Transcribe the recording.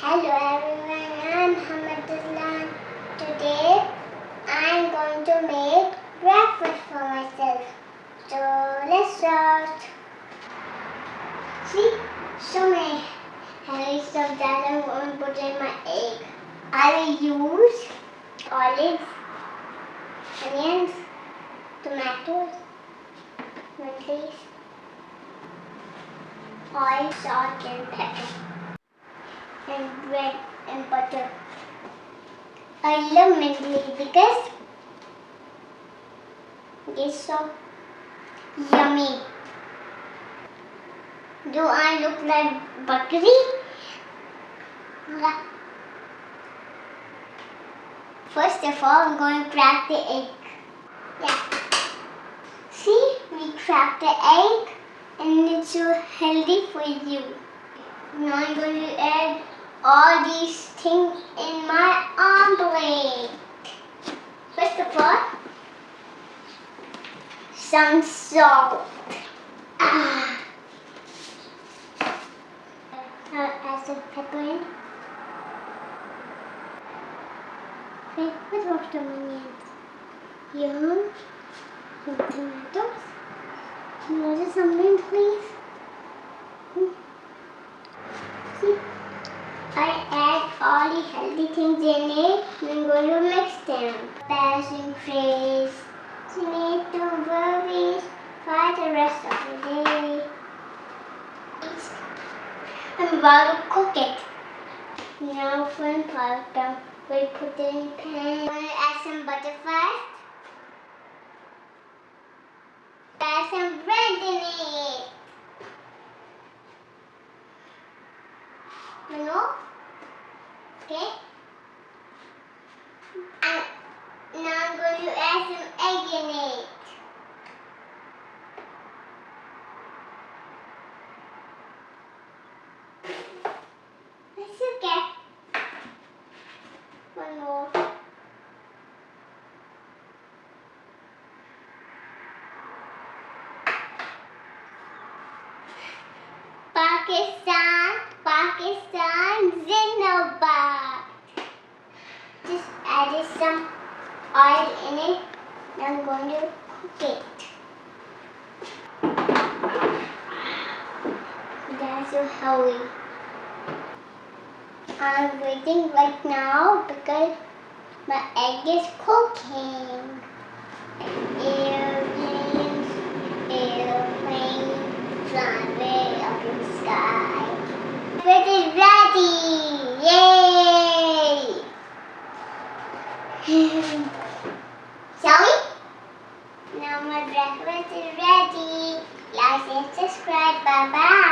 Hello everyone, I'm Azlan. Today I'm going to make breakfast for myself. So let's start. See, so many healthy stuff that I'm going to put in my egg. I will use olives, onions, tomatoes, mint, oil, salt and pepper, and bread and butter. I love mint leaf because it's so yummy. Do I look like buttery? First of all, I'm going to crack the egg. Yeah. See, we cracked the egg and it's so healthy for you. Now I'm going to add all these things in my omelette. First of all, some salt. I'll add some pepper in. Okay, let's wash the onions. Yum. Some tomatoes. Another some mint, please. See, I add all the healthy things in it and I'm going to mix them. Passing phrase. So you need to worry for the rest of the day. I'm about to cook it. Now for powder, we'll put it in pan. I'm going to add some butter first. Add some bread in it. You know? Okay? And now I'm going to add some egg in it. That's okay. One more. Pakistan, Zindabad. Just added some oil in it. Now I'm going to cook it. That's so healthy. I'm waiting right now because my egg is cooking. Airplanes, flying way up in the sky. Bread is ready! Yay! Shall we? Now my breakfast is ready. Like and subscribe. Bye bye.